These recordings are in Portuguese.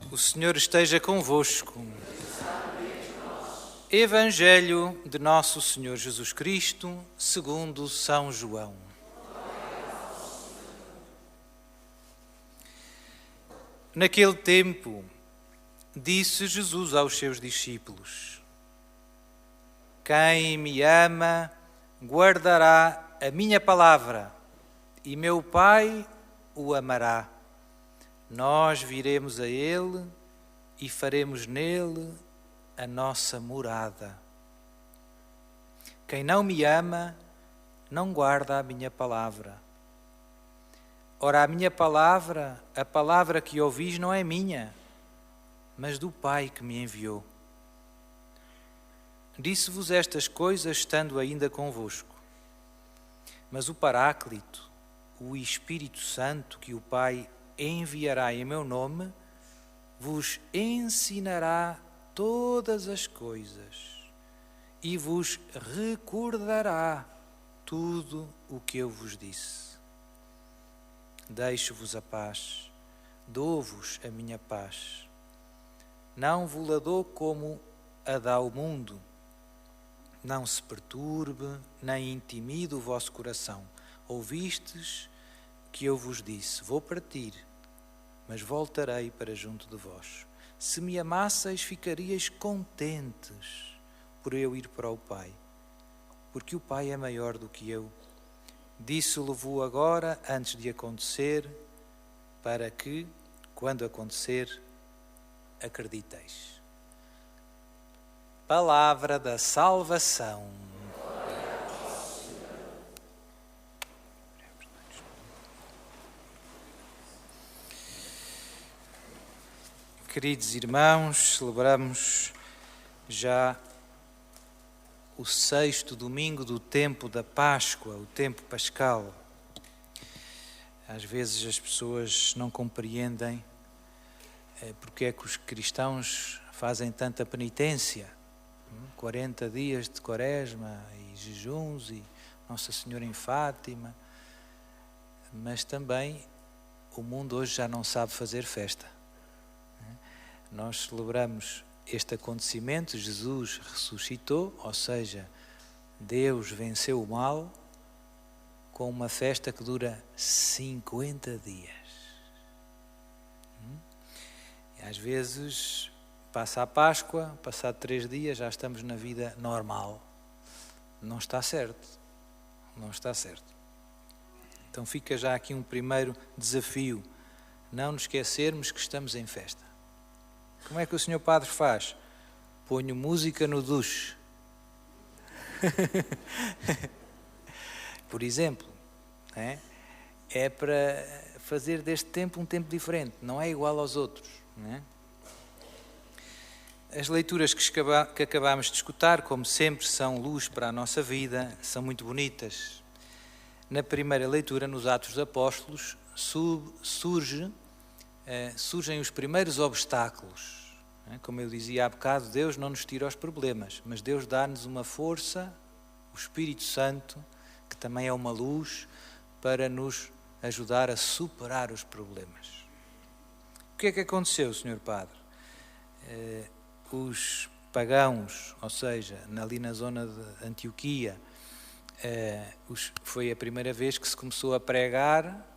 O Senhor esteja convosco. Evangelho de Nosso Senhor Jesus Cristo, segundo São João. Naquele tempo, disse Jesus aos seus discípulos: Quem me ama, guardará a minha palavra, e meu Pai o amará. Nós viremos a Ele e faremos nele a nossa morada. Quem não me ama, não guarda a minha palavra. Ora, a minha palavra, a palavra que ouvis, não é minha, mas do Pai que me enviou. Disse-vos estas coisas estando ainda convosco. Mas o Paráclito, o Espírito Santo, que o Pai enviará em meu nome, vos ensinará todas as coisas e vos recordará tudo o que eu vos disse. Deixo-vos a paz, dou-vos a minha paz. Não vos-la dou como a dá o mundo. Não se perturbe, nem intimide o vosso coração. Ouvistes que eu vos disse: vou partir, mas voltarei para junto de vós. Se me amasseis, ficaríeis contentes por eu ir para o Pai, porque o Pai é maior do que eu. Disse-lo-vos agora, antes de acontecer, para que, quando acontecer, acrediteis. Palavra da salvação. Queridos irmãos, celebramos já o 6º domingo do tempo da Páscoa, o tempo pascal. Às vezes as pessoas não compreendem porque é que os cristãos fazem tanta penitência. 40 dias de quaresma e jejuns e Nossa Senhora em Fátima. Mas também o mundo hoje já não sabe fazer festa. Nós celebramos este acontecimento, Jesus ressuscitou, ou seja, Deus venceu o mal, com uma festa que dura 50 dias. E às vezes passa a Páscoa, passado 3 dias já estamos na vida normal. Não está certo, não está certo. Então fica já aqui um primeiro desafio, não nos esquecermos que estamos em festa. Como é que o Sr. Padre faz? Ponho música no duche. Por exemplo, é para fazer deste tempo um tempo diferente, não é igual aos outros. Não é? As leituras que acabámos de escutar, como sempre, são luz para a nossa vida, são muito bonitas. Na primeira leitura, nos Atos dos Apóstolos, surgem os primeiros obstáculos. Como eu dizia há bocado, Deus não nos tira os problemas, mas Deus dá-nos uma força, o Espírito Santo, que também é uma luz, para nos ajudar a superar os problemas. O que é que aconteceu, Sr. Padre? Os pagãos, ou seja, ali na zona de Antioquia, foi a primeira vez que se começou a pregar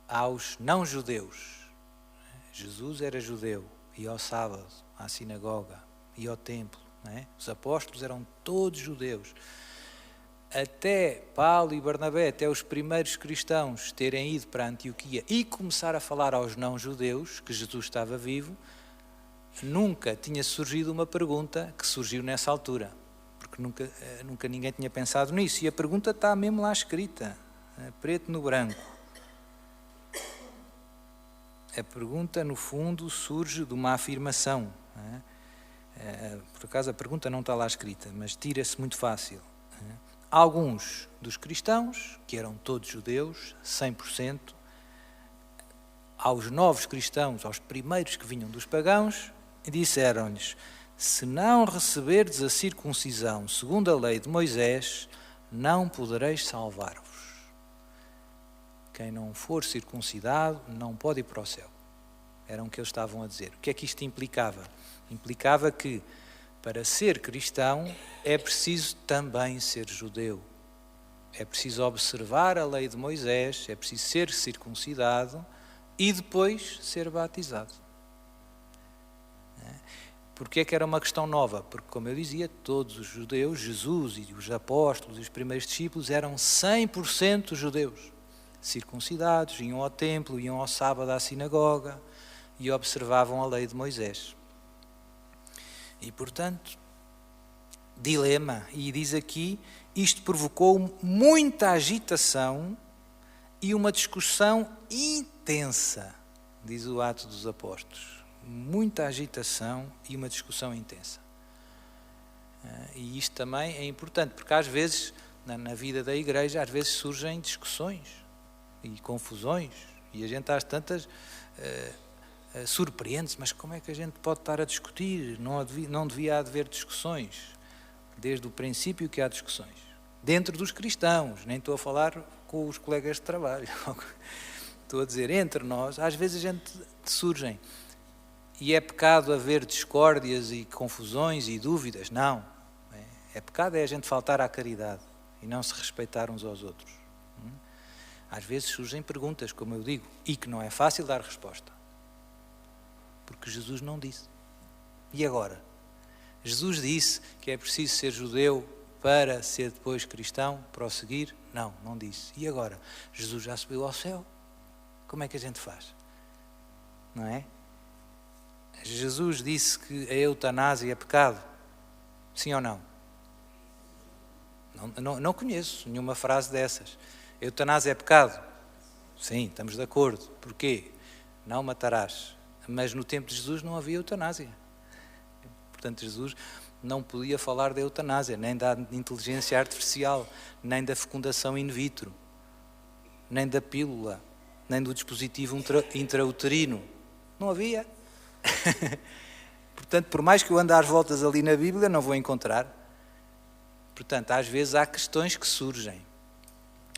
aos não-judeus. Jesus era judeu, ia ao sábado, à sinagoga, ia ao templo. Não é? Os apóstolos eram todos judeus. Até Paulo e Barnabé, até os primeiros cristãos terem ido para Antioquia e começar a falar aos não-judeus que Jesus estava vivo, nunca tinha surgido uma pergunta que surgiu nessa altura, porque nunca ninguém tinha pensado nisso. E a pergunta está mesmo lá escrita, preto no branco. A pergunta, no fundo, surge de uma afirmação. Por acaso a pergunta não está lá escrita, mas tira-se muito fácil. Alguns dos cristãos, que eram todos judeus, 100%, aos novos cristãos, aos primeiros que vinham dos pagãos, disseram-lhes: se não receberdes a circuncisão segundo a lei de Moisés, não podereis salvar-vos. Quem não for circuncidado não pode ir para o céu. Era o que eles estavam a dizer. O que é que isto implicava? Implicava que, para ser cristão, é preciso também ser judeu. É preciso observar a lei de Moisés, é preciso ser circuncidado e depois ser batizado. Porquê é que era uma questão nova? Porque, como eu dizia, todos os judeus, Jesus e os apóstolos e os primeiros discípulos eram 100% judeus. Circuncidados, iam ao templo, iam ao sábado à sinagoga e observavam a lei de Moisés. E, portanto, dilema. E diz aqui, isto provocou muita agitação e uma discussão intensa, diz o Atos dos Apóstolos. Muita agitação e uma discussão intensa. E isto também é importante, porque às vezes, na vida da igreja, às vezes surgem discussões e confusões, e a gente às tantas surpreende-se, mas como é que a gente pode estar a discutir? Não devia haver discussões. Desde o princípio que há discussões. Dentro dos cristãos, nem estou a falar com os colegas de trabalho. Estou a dizer, entre nós, às vezes a gente surgem. E é pecado haver discórdias e confusões e dúvidas? Não. É pecado a gente faltar à caridade e não se respeitar uns aos outros. Às vezes surgem perguntas, como eu digo, e que não é fácil dar resposta. Porque Jesus não disse. E agora? Jesus disse que é preciso ser judeu para ser depois cristão, prosseguir? Não, não disse. E agora? Jesus já subiu ao céu. Como é que a gente faz? Não é? Jesus disse que a eutanásia é pecado? Sim ou não? Não conheço nenhuma frase dessas. A eutanásia é pecado? Sim, estamos de acordo. Porquê? Não matarás. Mas no tempo de Jesus não havia eutanásia. Portanto, Jesus não podia falar da eutanásia, nem da inteligência artificial, nem da fecundação in vitro, nem da pílula, nem do dispositivo intrauterino. Não havia. Portanto, por mais que eu ande às voltas ali na Bíblia, não vou encontrar. Portanto, às vezes há questões que surgem.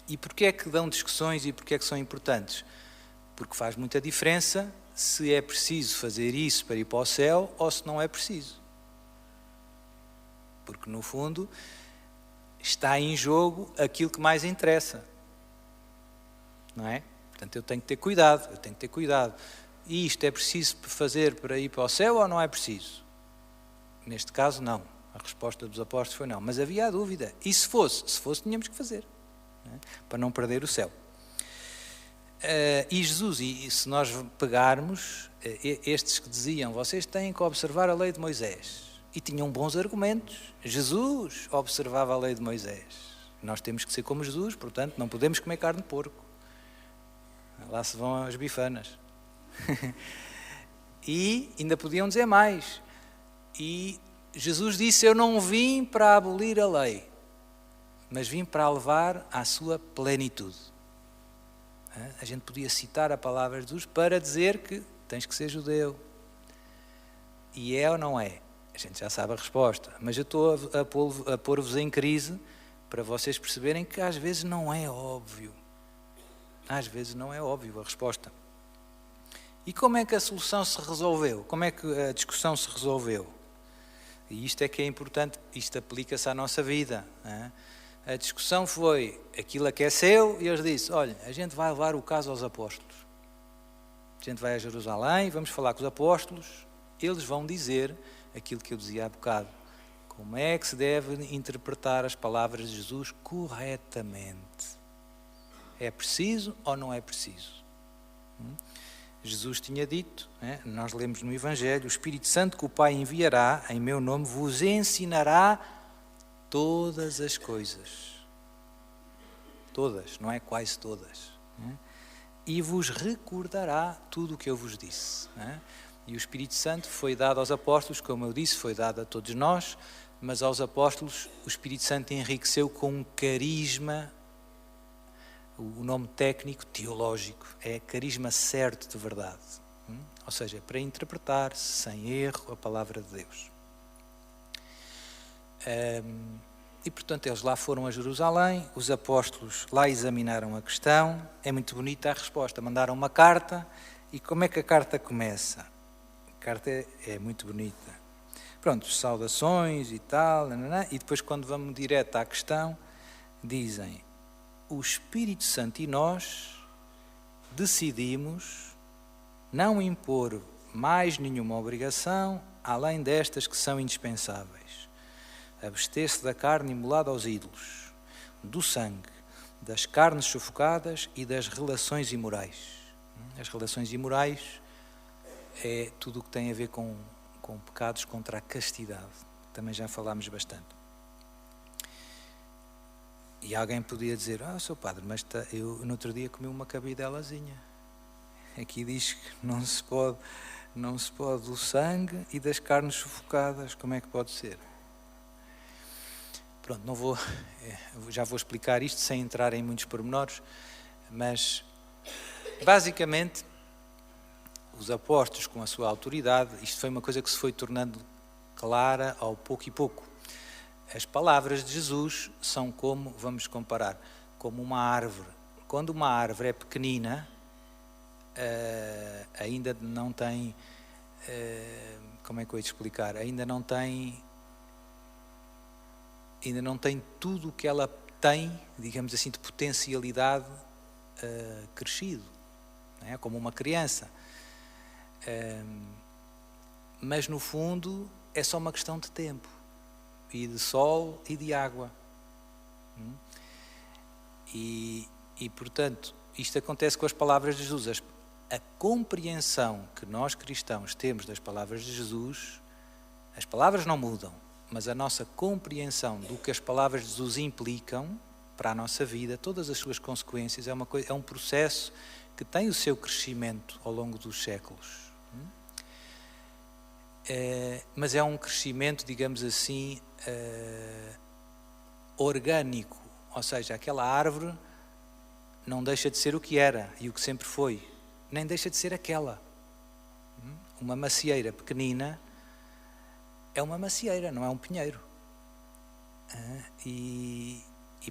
E porquê é que dão discussões e porquê é que são importantes? Porque faz muita diferença se é preciso fazer isso para ir para o céu ou se não é preciso. Porque, no fundo, está em jogo aquilo que mais interessa. Não é? Portanto, eu tenho que ter cuidado. E isto é preciso fazer para ir para o céu ou não é preciso? Neste caso, não. A resposta dos apóstolos foi não. Mas havia a dúvida. E se fosse? Se fosse, tínhamos que fazer. Não é? Para não perder o céu. E Jesus, e se nós pegarmos, estes que diziam, vocês têm que observar a lei de Moisés. E tinham bons argumentos. Jesus observava a lei de Moisés. Nós temos que ser como Jesus, portanto, não podemos comer carne de porco. Lá se vão as bifanas. E ainda podiam dizer mais. E Jesus disse, eu não vim para abolir a lei, mas vim para a levar à sua plenitude. A gente podia citar a palavra de Jesus para dizer que tens que ser judeu. E é ou não é? A gente já sabe a resposta, mas eu estou a pôr-vos em crise para vocês perceberem que às vezes não é óbvio. Às vezes não é óbvio a resposta. E como é que a solução se resolveu? Como é que a discussão se resolveu? E isto é que é importante, isto aplica-se à nossa vida. A discussão foi, aquilo aqueceu e eles disseram, olha, a gente vai levar o caso aos apóstolos. A gente vai a Jerusalém, vamos falar com os apóstolos, eles vão dizer aquilo que eu dizia há bocado. Como é que se deve interpretar as palavras de Jesus corretamente? É preciso ou não é preciso? Jesus tinha dito, nós lemos no Evangelho, o Espírito Santo que o Pai enviará em meu nome vos ensinará todas as coisas. Todas, não é quase todas. E vos recordará tudo o que eu vos disse. E o Espírito Santo foi dado aos apóstolos, como eu disse, foi dado a todos nós, mas aos apóstolos o Espírito Santo enriqueceu com um carisma. O nome técnico, teológico, é carisma certo de verdade. Ou seja, para interpretar sem erro a palavra de Deus. E, portanto, eles lá foram a Jerusalém, os apóstolos lá examinaram a questão, é muito bonita a resposta. Mandaram uma carta E como é que a carta começa? A carta é muito bonita. Pronto, saudações e tal, e depois quando vamos direto à questão, dizem: o Espírito Santo e nós decidimos não impor mais nenhuma obrigação além destas que são indispensáveis. Abster-se da carne imolada aos ídolos, do sangue, das carnes sufocadas e das relações imorais. As relações imorais é tudo o que tem a ver com pecados contra a castidade. Também já falámos bastante. E alguém podia dizer: Sr. Padre, mas eu no outro dia comi uma cabidelazinha. Aqui diz que não se pode do sangue e das carnes sufocadas. Como é que pode ser? Pronto, já vou explicar isto sem entrar em muitos pormenores, mas basicamente os apóstolos, com a sua autoridade, isto foi uma coisa que se foi tornando clara ao pouco e pouco. As palavras de Jesus são como, vamos comparar, como uma árvore. Quando uma árvore é pequenina, ainda não tem, como é que eu ia te explicar? Ainda não tem tudo o que ela tem, digamos assim, de potencialidade crescido, não é? Como uma criança. Mas no fundo é só uma questão de tempo, e de sol e de água. E portanto, isto acontece com as palavras de Jesus. A compreensão que nós cristãos temos das palavras de Jesus, as palavras não mudam, mas a nossa compreensão do que as palavras de Jesus implicam para a nossa vida, todas as suas consequências, é um processo que tem o seu crescimento ao longo dos séculos. Mas é um crescimento, digamos assim, orgânico, ou seja, aquela árvore não deixa de ser o que era e o que sempre foi, nem deixa de ser aquela. Uma macieira pequenina é uma macieira, não é um pinheiro. E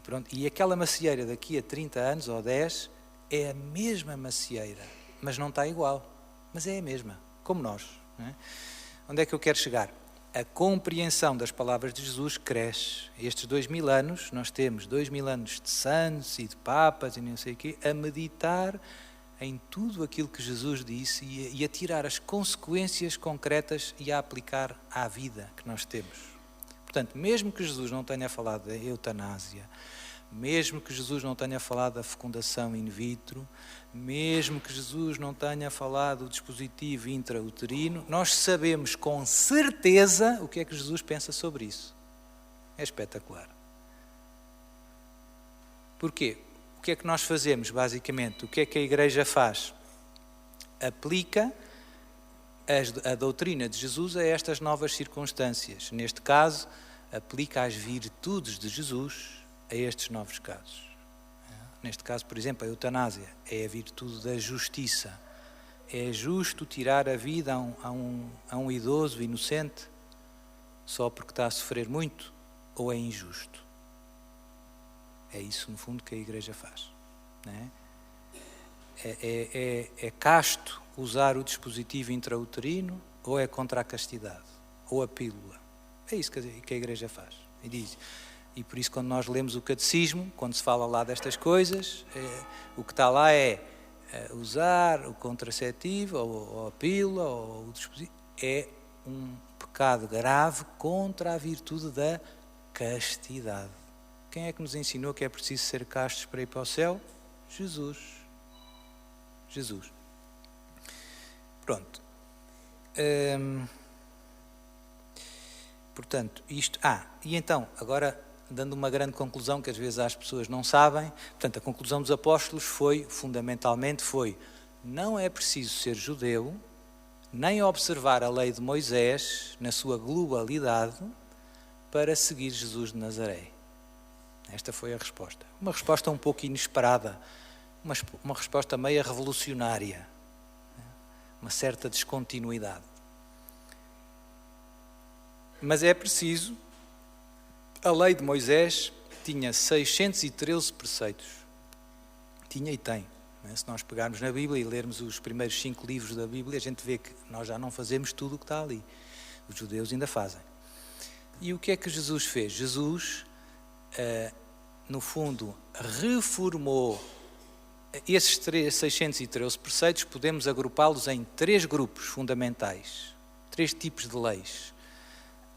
pronto, e aquela macieira daqui a 30 anos ou 10 é a mesma macieira, mas não está igual, mas é a mesma, como nós. Não é? Onde é que eu quero chegar? A compreensão das palavras de Jesus cresce. Estes 2000 anos, nós temos 2000 anos de santos e de papas e não sei o quê, a meditar em tudo aquilo que Jesus disse e a tirar as consequências concretas e a aplicar à vida que nós temos. Portanto, mesmo que Jesus não tenha falado da eutanásia, mesmo que Jesus não tenha falado da fecundação in vitro, mesmo que Jesus não tenha falado do dispositivo intrauterino, nós sabemos com certeza o que é que Jesus pensa sobre isso. É espetacular. Porquê? O que é que nós fazemos, basicamente? O que é que a Igreja faz? Aplica a doutrina de Jesus a estas novas circunstâncias. Neste caso, aplica as virtudes de Jesus a estes novos casos. Neste caso, por exemplo, a eutanásia é a virtude da justiça. É justo tirar a vida a um idoso inocente só porque está a sofrer muito? Ou é injusto? É isso, no fundo, que a Igreja faz. Não é? É casto usar o dispositivo intrauterino ou é contra a castidade? Ou a pílula? É isso que a Igreja faz. E por isso, quando nós lemos o Catecismo, quando se fala lá destas coisas, o que está lá é usar o contraceptivo, ou a pílula, ou o dispositivo, é um pecado grave contra a virtude da castidade. Quem é que nos ensinou que é preciso ser castos para ir para o céu? Jesus. Pronto. Portanto, isto... e então, agora, dando uma grande conclusão que às vezes as pessoas não sabem, portanto, a conclusão dos apóstolos fundamentalmente foi: não é preciso ser judeu, nem observar a lei de Moisés na sua globalidade para seguir Jesus de Nazaré. Esta foi a resposta. Uma resposta um pouco inesperada, uma resposta meio revolucionária, uma certa descontinuidade. Mas é preciso... A lei de Moisés tinha 613 preceitos. Tinha e tem. Se nós pegarmos na Bíblia e lermos os primeiros 5 livros da Bíblia, a gente vê que nós já não fazemos tudo o que está ali. Os judeus ainda fazem. E o que é que Jesus fez? Jesus, no fundo, reformou esses 613 preceitos, podemos agrupá-los em 3 grupos fundamentais, 3 tipos de leis.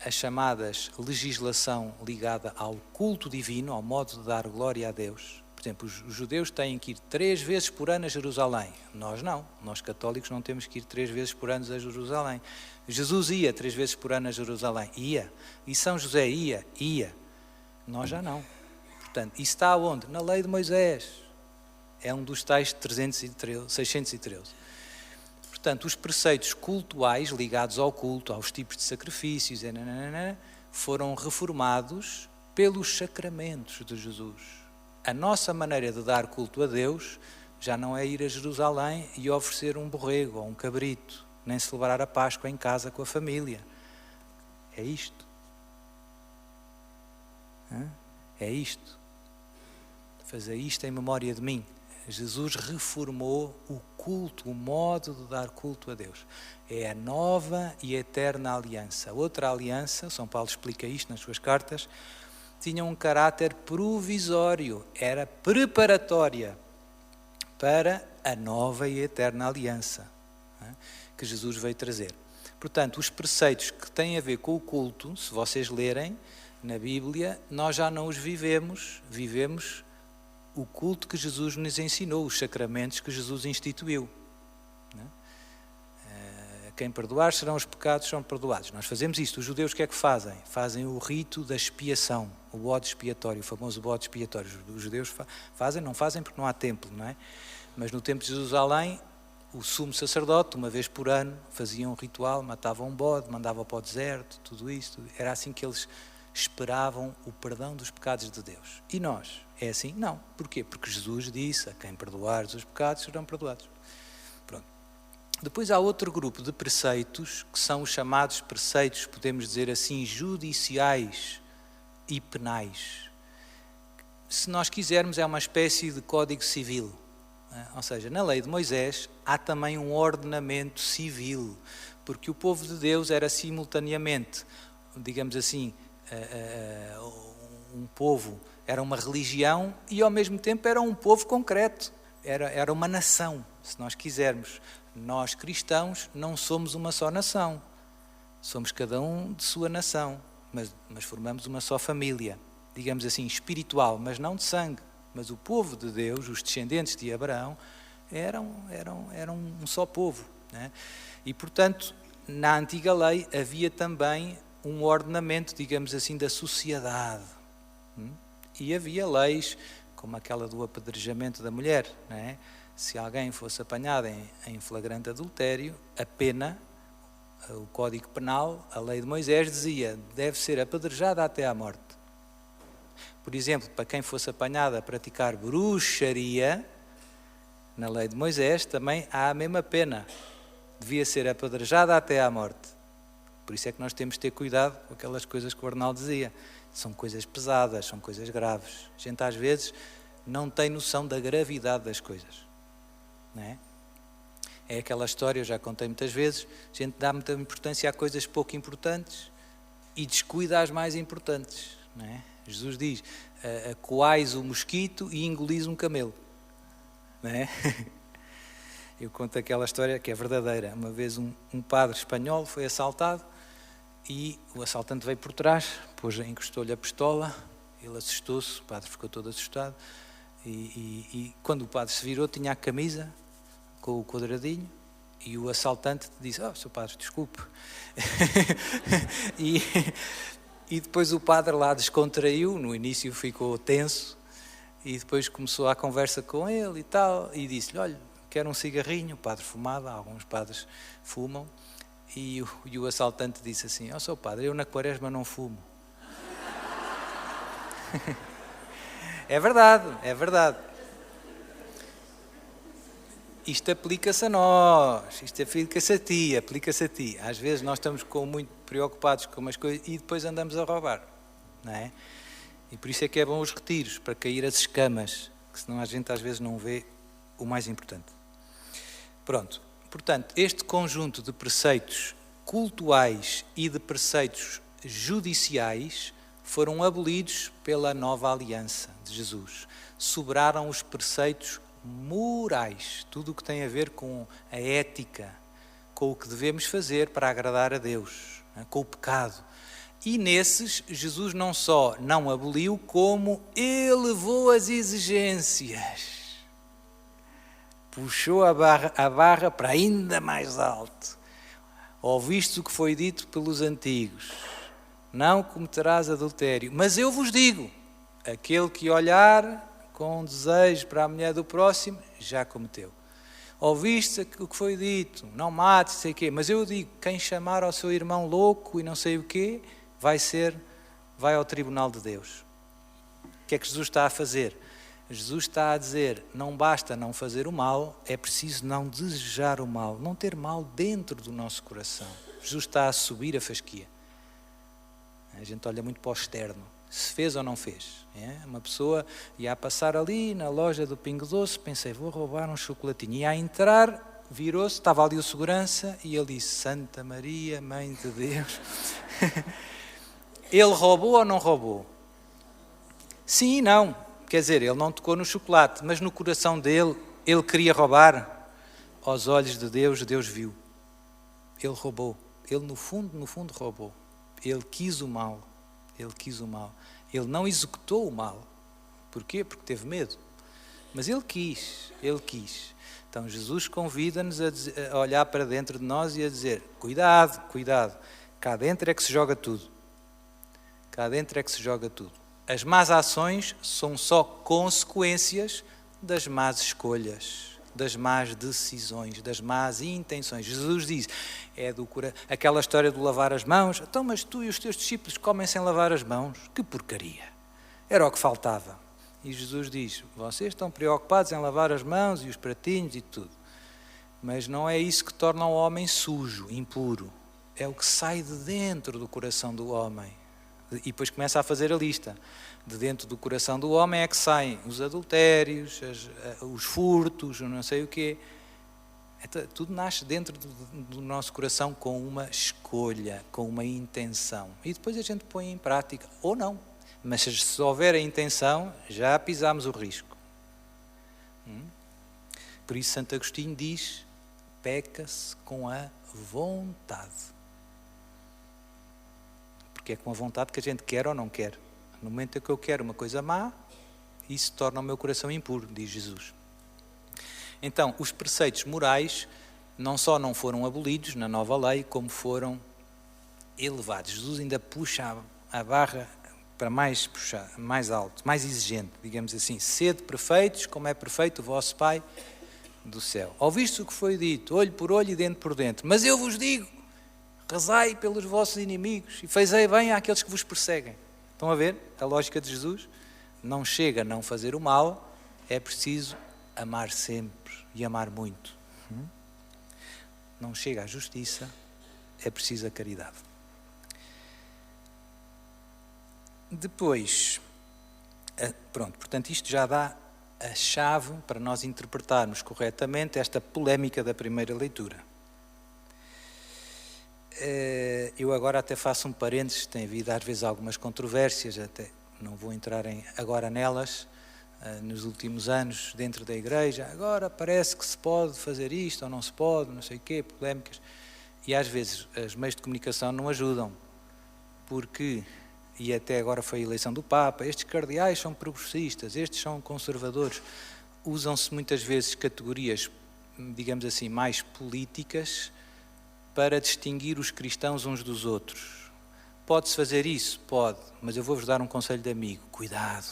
As chamadas legislação ligada ao culto divino, ao modo de dar glória a Deus. Por exemplo, os judeus têm que ir 3 vezes por ano a Jerusalém. Nós não. Nós católicos não temos que ir 3 vezes por ano a Jerusalém. Jesus ia 3 vezes por ano a Jerusalém. Ia. E São José ia. Nós já não. Portanto, isso está onde? Na lei de Moisés. É um dos tais 613. Portanto, os preceitos cultuais ligados ao culto, aos tipos de sacrifícios, foram reformados pelos sacramentos de Jesus. A nossa maneira de dar culto a Deus já não é ir a Jerusalém e oferecer um borrego ou um cabrito, nem celebrar a Páscoa em casa com a família. É isto. É isto. Fazer isto em memória de mim. Jesus reformou o culto, o modo de dar culto a Deus. É a nova e eterna aliança. Outra aliança, São Paulo explica isto nas suas cartas, tinha um caráter provisório, era preparatória para a nova e eterna aliança que Jesus veio trazer. Portanto, os preceitos que têm a ver com o culto, se vocês lerem na Bíblia, nós já não os vivemos o culto que Jesus nos ensinou, os sacramentos que Jesus instituiu. Quem perdoar serão os pecados, são perdoados. Nós fazemos isto. Os judeus o que é que fazem? Fazem o rito da expiação, o bode expiatório, o famoso bode expiatório. Os judeus fazem, não fazem porque não há templo, não é? Mas no templo de Jerusalém, o sumo sacerdote, uma vez por ano, fazia um ritual, matava um bode, mandava para o deserto, tudo isto. Era assim que eles esperavam o perdão dos pecados de Deus. E nós? É assim? Não. Porquê? Porque Jesus disse, a quem perdoar os pecados serão perdoados. Pronto. Depois há outro grupo de preceitos, que são os chamados preceitos, podemos dizer assim, judiciais e penais. Se nós quisermos, é uma espécie de código civil. Ou seja, na lei de Moisés há também um ordenamento civil, porque o povo de Deus era simultaneamente, digamos assim, um povo, era uma religião e ao mesmo tempo era um povo concreto, era uma nação, se nós quisermos. Nós cristãos não somos uma só nação, somos cada um de sua nação, mas formamos uma só família, digamos assim, espiritual, mas não de sangue. Mas o povo de Deus, os descendentes de Abraão, eram um só povo, né? E portanto, na antiga lei havia também um ordenamento, digamos assim, da sociedade. E havia leis, como aquela do apedrejamento da mulher, não é? Se alguém fosse apanhado em flagrante adultério, a pena, o Código Penal, a lei de Moisés dizia, deve ser apedrejada até à morte. Por exemplo, para quem fosse apanhado a praticar bruxaria, na lei de Moisés também há a mesma pena, devia ser apedrejada até à morte. Por isso é que nós temos de ter cuidado com aquelas coisas que o Arnaldo dizia. São coisas pesadas, são coisas graves. A gente às vezes não tem noção da gravidade das coisas. Não é? É aquela história, eu já contei muitas vezes, a gente dá muita importância a coisas pouco importantes e descuida as mais importantes. Não é? Jesus diz, coais o mosquito e engolis um camelo. Não é? Eu conto aquela história que é verdadeira. Uma vez um padre espanhol foi assaltado e o assaltante veio por trás, depois encostou-lhe a pistola, ele assustou-se, o padre ficou todo assustado e quando o padre se virou tinha a camisa com o quadradinho e o assaltante disse, Sr. Padre, desculpe. E depois o padre lá descontraiu, no início ficou tenso e depois começou a conversa com ele e tal e disse-lhe, olha, quero um cigarrinho. O padre fumava, alguns padres fumam e o assaltante disse assim, Sr. Padre, eu na quaresma não fumo. É verdade, é verdade. Isto aplica-se a nós, isto aplica-se a ti. Às vezes nós estamos muito preocupados com umas coisas e depois andamos a roubar, não é? E por isso é que é bom os retiros, para cair as escamas, que senão a gente às vezes não vê o mais importante. Pronto. Portanto, este conjunto de preceitos cultuais e de preceitos judiciais foram abolidos pela nova aliança de Jesus. Sobraram os preceitos morais, tudo o que tem a ver com a ética, com o que devemos fazer para agradar a Deus, com o pecado. E nesses, Jesus não só não aboliu, como elevou as exigências. Puxou a barra para ainda mais alto. Ouviste o que foi dito pelos antigos. Não cometerás adultério. Mas eu vos digo, aquele que olhar com desejo para a mulher do próximo, já cometeu. Ouviste o que foi dito, não mates, sei o quê. Mas eu digo, quem chamar ao seu irmão louco e não sei o quê, vai ao tribunal de Deus. O que é que Jesus está a fazer? Jesus está a dizer, não basta não fazer o mal, é preciso não desejar o mal, não ter mal dentro do nosso coração. Jesus está a subir a fasquia. A gente olha muito para o externo, se fez ou não fez. Uma pessoa ia a passar ali na loja do Pingo Doce, pensei, vou roubar um chocolatinho. E a entrar, virou-se, estava ali o segurança e ele disse, Santa Maria, Mãe de Deus. Ele roubou ou não roubou? Sim e não. Quer dizer, ele não tocou no chocolate, mas no coração dele, ele queria roubar. Aos olhos de Deus, Deus viu. Ele roubou. Ele no fundo roubou. Ele quis o mal. Ele quis o mal. Ele não executou o mal. Porquê? Porque teve medo. Mas ele quis. Ele quis. Então Jesus convida-nos a olhar para dentro de nós e a dizer, cuidado, cuidado. Cá dentro é que se joga tudo. Cá dentro é que se joga tudo. As más ações são só consequências das más escolhas, das más decisões, das más intenções. Jesus diz, aquela história de lavar as mãos, então mas tu e os teus discípulos comem sem lavar as mãos? Que porcaria! Era o que faltava. E Jesus diz, vocês estão preocupados em lavar as mãos e os pratinhos e tudo. Mas não é isso que torna o homem sujo, impuro. É o que sai de dentro do coração do homem. E depois começa a fazer a lista. De dentro do coração do homem é que saem os adultérios, os furtos, não sei o quê. Tudo nasce dentro do nosso coração com uma escolha, com uma intenção. E depois a gente põe em prática, ou não. Mas se houver a intenção, já pisamos o risco. Por isso Santo Agostinho diz, peca-se com a vontade. Porque é com a vontade que a gente quer ou não quer. No momento em que eu quero uma coisa má, isso torna o meu coração impuro, diz Jesus. Então, os preceitos morais não só não foram abolidos na nova lei, como foram elevados. Jesus ainda puxa a barra para mais puxar, mais alto, mais exigente, digamos assim. Sede perfeitos, como é perfeito o vosso Pai do céu. Ouviste o que foi dito, olho por olho e dente por dente. Mas eu vos digo, rezai pelos vossos inimigos e fazei bem àqueles que vos perseguem. Estão a ver a lógica de Jesus? Não chega a não fazer o mal, é preciso amar sempre e amar muito. Não chega à justiça, é preciso a caridade. Depois, pronto, portanto isto já dá a chave para nós interpretarmos corretamente esta polémica da primeira leitura. Eu agora até faço um parênteses, tem havido às vezes algumas controvérsias, até não vou entrar agora nelas, nos últimos anos dentro da igreja, agora parece que se pode fazer isto ou não se pode, não sei o quê, polémicas, e às vezes os meios de comunicação não ajudam, porque, e até agora foi a eleição do Papa, estes cardeais são progressistas, estes são conservadores, usam-se muitas vezes categorias, digamos assim, mais políticas, para distinguir os cristãos uns dos outros. Pode-se fazer isso? Pode, mas eu vou-vos dar um conselho de amigo. Cuidado,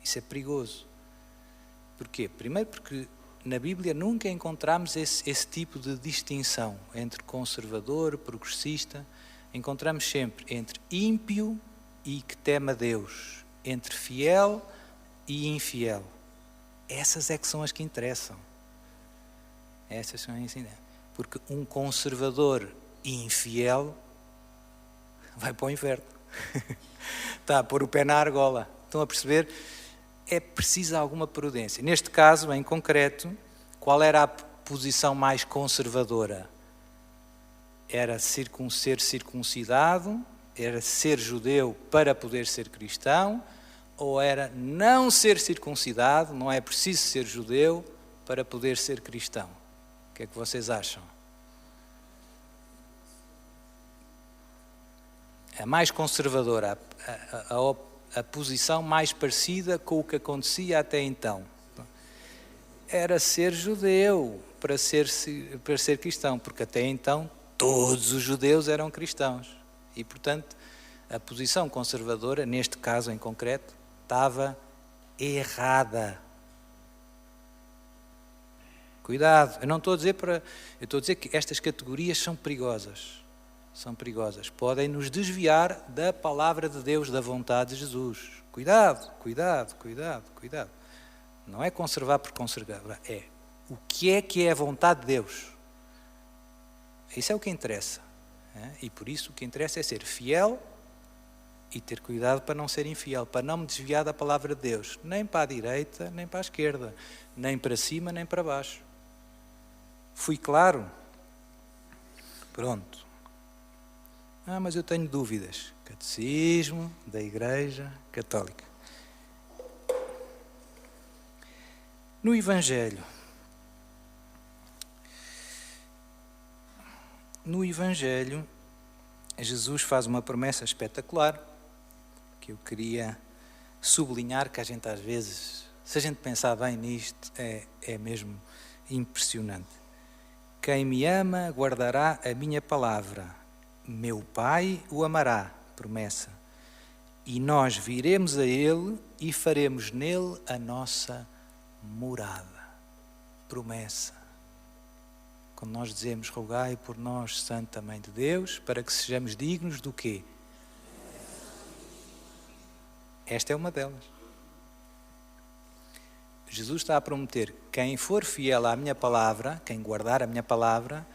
isso é perigoso. Porquê? Primeiro porque na Bíblia nunca encontramos esse tipo de distinção entre conservador, progressista. Encontramos sempre entre ímpio e que teme a Deus, entre fiel e infiel. Essas é que são as que interessam. Essas são as que interessam. Porque um conservador infiel vai para o inferno. Está a pôr o pé na argola. Estão a perceber? é preciso alguma prudência. Neste caso, em concreto, qual era a posição mais conservadora? Era ser circuncidado, era ser judeu para poder ser cristão, ou era não ser circuncidado, não é preciso ser judeu para poder ser cristão? O que é que vocês acham? A mais conservadora, a posição mais parecida com o que acontecia até então, era ser judeu para ser cristão, porque até então todos os judeus eram cristãos. E, portanto, a posição conservadora, neste caso em concreto, estava errada. Cuidado, eu não estou a dizer eu estou a dizer que estas categorias são perigosas. São perigosas. Podem nos desviar da palavra de Deus, da vontade de Jesus. Cuidado, cuidado, cuidado, cuidado. Não é conservar por conservar, é o que é a vontade de Deus. Isso é o que interessa. E por isso o que interessa é ser fiel e ter cuidado para não ser infiel, para não me desviar da palavra de Deus, nem para a direita, nem para a esquerda, nem para cima, nem para baixo. Fui claro? Pronto. Mas eu tenho dúvidas. Catecismo da Igreja Católica. No Evangelho, Jesus faz uma promessa espetacular que eu queria sublinhar, que a gente às vezes, se a gente pensar bem nisto, é mesmo impressionante. Quem me ama guardará a minha palavra, meu Pai o amará, promessa, e nós viremos a Ele e faremos nele a nossa morada, promessa. Quando nós dizemos, rogai por nós, Santa Mãe de Deus, para que sejamos dignos do quê? Esta é uma delas. Jesus está a prometer, quem for fiel à minha palavra, quem guardar a minha palavra,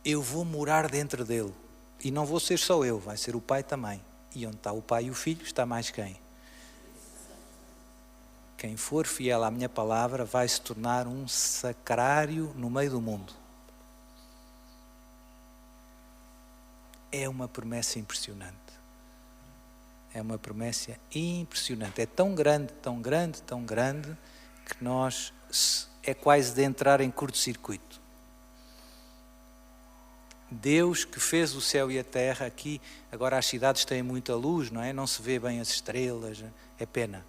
eu vou morar dentro dele. E não vou ser só eu, vai ser o Pai também. E onde está o Pai e o Filho, está mais quem? Quem for fiel à minha palavra vai se tornar um sacrário no meio do mundo. É uma promessa impressionante. É uma promessa impressionante. É tão grande, tão grande, tão grande, que é quase de entrar em curto-circuito. Deus que fez o céu e a terra, aqui, agora as cidades têm muita luz, não é? Não se vê bem as estrelas, é pena.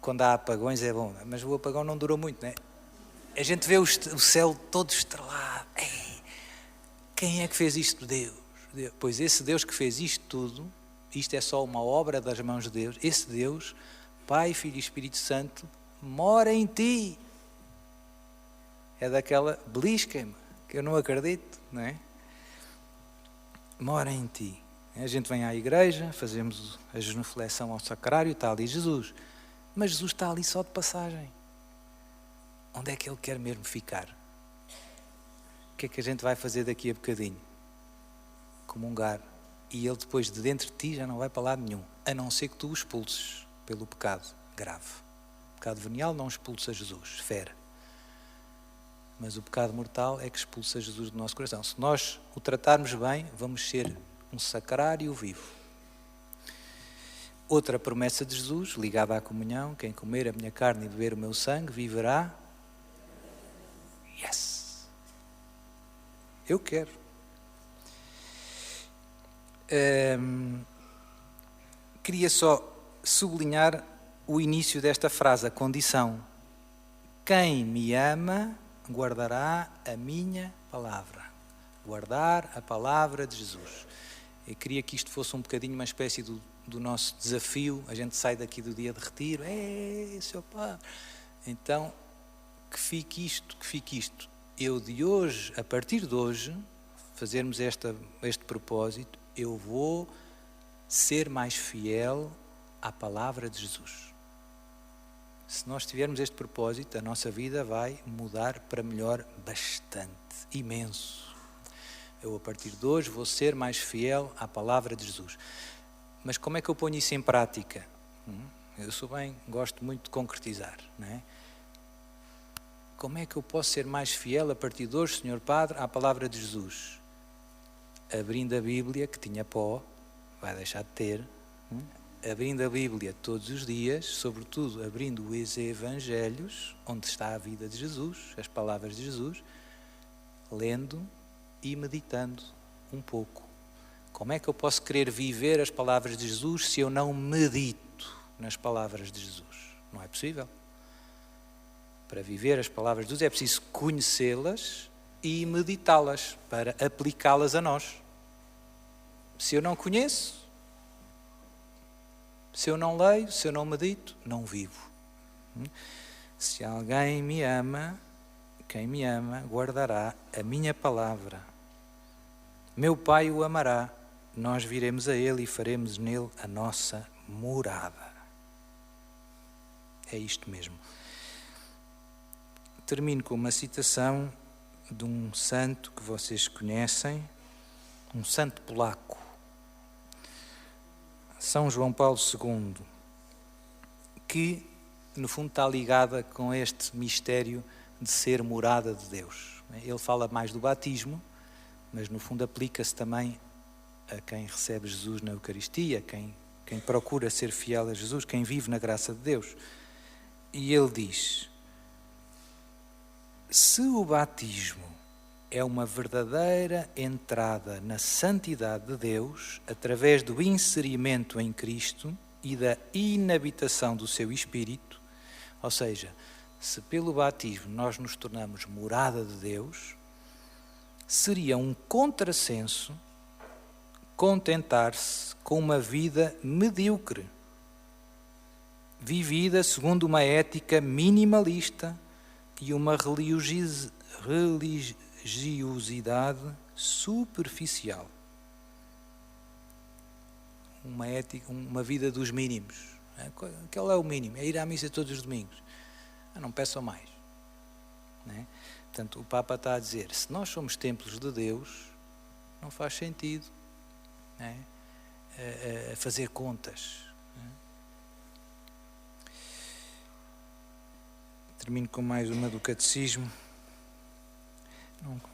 Quando há apagões é bom, mas o apagão não durou muito, não é? A gente vê o céu todo estrelado. Quem é que fez isto? Deus. Pois esse Deus que fez isto tudo, isto é só uma obra das mãos de Deus, esse Deus, Pai, Filho e Espírito Santo, mora em ti. É daquela, belisca-me, que eu não acredito, não é? Mora em ti. A gente vem à igreja, fazemos a genuflexão ao sacrário, está ali Jesus. Mas Jesus está ali só de passagem. Onde é que Ele quer mesmo ficar? O que é que a gente vai fazer daqui a bocadinho? Comungar. E Ele depois de dentro de ti já não vai para lado nenhum, a não ser que tu o expulses pelo pecado grave. O pecado venial não expulsa Jesus, fere. Mas o pecado mortal é que expulsa Jesus do nosso coração. Se nós o tratarmos bem, vamos ser um sacrário vivo. Outra promessa de Jesus, ligada à comunhão, quem comer a minha carne e beber o meu sangue, viverá. Yes! Eu quero. Queria só sublinhar o início desta frase, a condição. Quem me ama guardará a minha palavra. Guardar a palavra de Jesus. Eu queria que isto fosse um bocadinho uma espécie do nosso desafio. A gente sai daqui do dia de retiro. Seu Padre. Então, que fique isto. Eu de hoje, a partir de hoje, fazermos este propósito, eu vou ser mais fiel à palavra de Jesus. Se nós tivermos este propósito, a nossa vida vai mudar para melhor bastante, imenso. Eu, a partir de hoje, vou ser mais fiel à palavra de Jesus. Mas como é que eu ponho isso em prática? Eu gosto muito de concretizar, não é? Como é que eu posso ser mais fiel a partir de hoje, Senhor Padre, à palavra de Jesus? Abrindo a Bíblia, que tinha pó, vai deixar de ter, abrindo a Bíblia todos os dias, sobretudo abrindo os Evangelhos, onde está a vida de Jesus, as palavras de Jesus, lendo e meditando um pouco. Como é que eu posso querer viver as palavras de Jesus se eu não medito nas palavras de Jesus? Não é possível. Para viver as palavras de Jesus é preciso conhecê-las e meditá-las para aplicá-las a nós. Se eu não conheço, se eu não leio, se eu não medito, não vivo. Se alguém me ama, quem me ama guardará a minha palavra. Meu Pai o amará, nós viremos a Ele e faremos nele a nossa morada. É isto mesmo. Termino com uma citação de um santo que vocês conhecem, um santo polaco, São João Paulo II, que no fundo está ligada com este mistério de ser morada de Deus. Ele fala mais do batismo, mas no fundo aplica-se também a quem recebe Jesus na Eucaristia, quem procura ser fiel a Jesus, quem vive na graça de Deus. E ele diz: se o batismo é uma verdadeira entrada na santidade de Deus, através do inserimento em Cristo e da inabitação do seu Espírito, ou seja, se pelo batismo nós nos tornamos morada de Deus, seria um contrassenso contentar-se com uma vida medíocre, vivida segundo uma ética minimalista e uma religiosidade superficial. Uma vida dos mínimos. Aquele é o mínimo, é ir à missa todos os domingos. Não peçam mais. Não é? Portanto, o Papa está a dizer, se nós somos templos de Deus, não faz sentido, não é? A fazer contas. Não é? Termino com mais uma do Catecismo.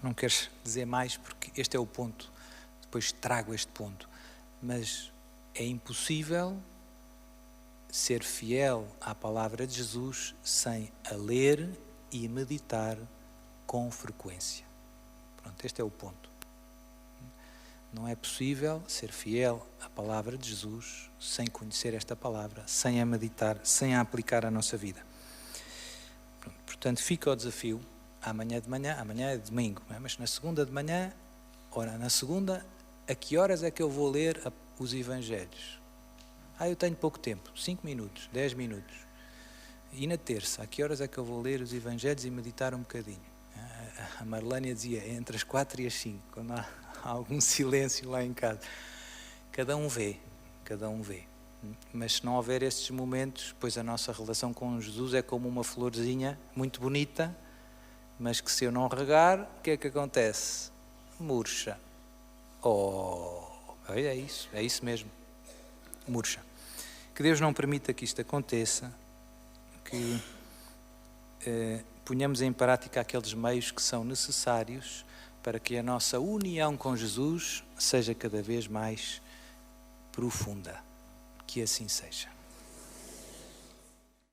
Não quero dizer mais porque este é o ponto, depois trago este ponto, mas é impossível ser fiel à palavra de Jesus sem a ler e meditar com frequência. Pronto, este é o ponto. Não é possível ser fiel à palavra de Jesus sem conhecer esta palavra, sem a meditar, sem a aplicar à nossa vida. Pronto, portanto, fica o desafio. Amanhã de manhã, amanhã é domingo, mas na segunda de manhã, na segunda, a que horas é que eu vou ler os Evangelhos? Eu tenho pouco tempo, 5 minutos, 10 minutos. E na terça, a que horas é que eu vou ler os Evangelhos e meditar um bocadinho? A Marlânia dizia, entre as 4 e as 5, quando há algum silêncio lá em casa. Cada um vê. Mas se não houver estes momentos, pois a nossa relação com Jesus é como uma florzinha muito bonita, mas que se eu não regar, o que é que acontece? Murcha. É isso mesmo. Murcha. Que Deus não permita que isto aconteça, que ponhamos em prática aqueles meios que são necessários para que a nossa união com Jesus seja cada vez mais profunda. Que assim seja.